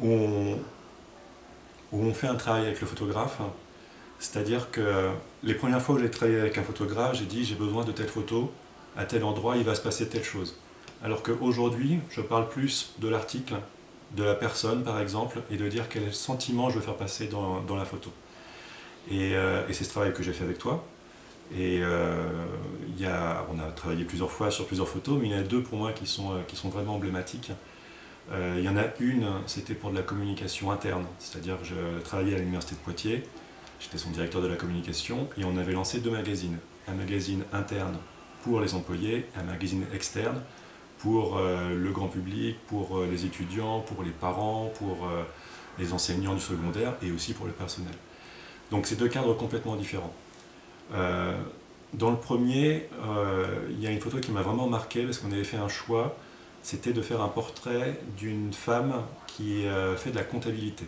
où on fait un travail avec le photographe. C'est-à-dire que les premières fois où j'ai travaillé avec un photographe, j'ai dit j'ai besoin de telle photo, à tel endroit il va se passer telle chose. Alors qu'aujourd'hui, je parle plus de l'article, de la personne par exemple, et de dire quel sentiment je veux faire passer dans la photo. Et c'est ce travail que j'ai fait avec toi. Et on a travaillé plusieurs fois sur plusieurs photos, mais il y en a deux pour moi qui sont vraiment emblématiques. Il y en a une, c'était pour de la communication interne, c'est-à-dire que je travaillais à l'université de Poitiers, j'étais son directeur de la communication, et on avait lancé deux magazines. Un magazine interne pour les employés, un magazine externe pour le grand public, pour les étudiants, pour les parents, pour les enseignants du secondaire et aussi pour le personnel. Donc c'est deux cadres complètement différents. Euh, dans le premier, il y a une photo qui m'a vraiment marqué parce qu'on avait fait un choix, c'était de faire un portrait d'une femme qui fait de la comptabilité.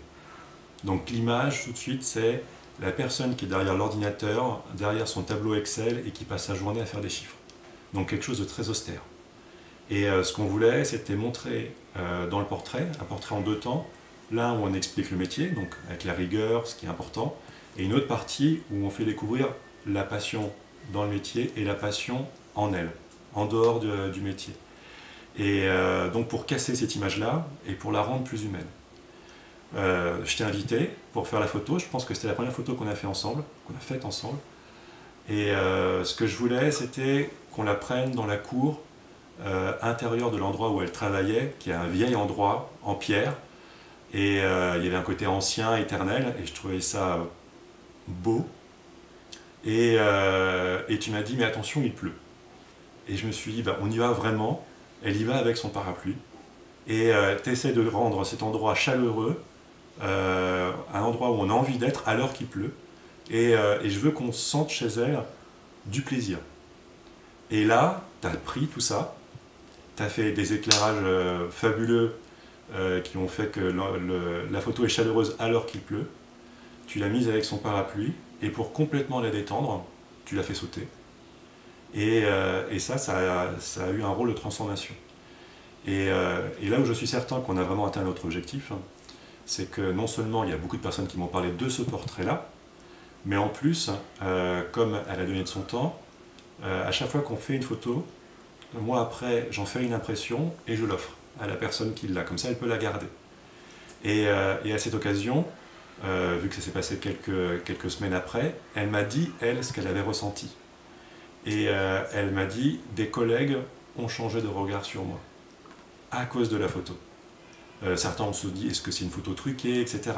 Donc l'image tout de suite c'est la personne qui est derrière l'ordinateur, derrière son tableau Excel et qui passe sa journée à faire des chiffres. Donc quelque chose de très austère. Et ce qu'on voulait, c'était montrer dans le portrait, un portrait en deux temps, l'un où on explique le métier, donc avec la rigueur, ce qui est important, et une autre partie où on fait découvrir la passion dans le métier et la passion en elle, en dehors du métier. Et donc pour casser cette image-là et pour la rendre plus humaine. Je t'ai invité pour faire la photo, je pense que c'était la première photo qu'on a faite ensemble. Et ce que je voulais, c'était qu'on la prenne dans la cour intérieure de l'endroit où elle travaillait, qui est un vieil endroit en pierre. Et il y avait un côté ancien, éternel, et je trouvais ça beau. Et tu m'as dit, mais attention, il pleut. Et je me suis dit, bah, on y va vraiment. Elle y va avec son parapluie. Et tu essaies de rendre cet endroit chaleureux, un endroit où on a envie d'être alors qu'il pleut. Et je veux qu'on sente chez elle du plaisir. Et là, tu as pris tout ça, tu as fait des éclairages fabuleux qui ont fait que la photo est chaleureuse alors qu'il pleut. Tu l'as mise avec son parapluie, et pour complètement la détendre, tu l'as fait sauter. Et ça a eu un rôle de transformation. Et là où je suis certain qu'on a vraiment atteint notre objectif, hein, c'est que non seulement il y a beaucoup de personnes qui m'ont parlé de ce portrait-là, mais en plus, comme elle a donné de son temps, à chaque fois qu'on fait une photo, moi après j'en fais une impression et je l'offre à la personne qui l'a, comme ça elle peut la garder. Et à cette occasion, vu que ça s'est passé quelques semaines après, elle m'a dit, elle, ce qu'elle avait ressenti. Et elle m'a dit, des collègues ont changé de regard sur moi, à cause de la photo. Certains ont se dit, est-ce que c'est une photo truquée, etc.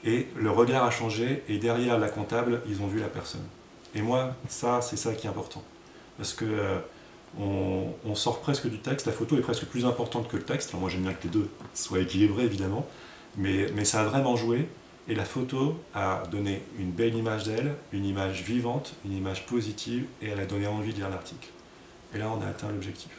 Et le regard a changé, et derrière la comptable, ils ont vu la personne. Et moi, c'est ça qui est important. Parce que on sort presque du texte, la photo est presque plus importante que le texte. Alors moi j'aime bien que les deux soient équilibrés évidemment, mais ça a vraiment joué, et la photo a donné une belle image d'elle, une image vivante, une image positive, et elle a donné envie de lire l'article. Et là on a atteint l'objectif.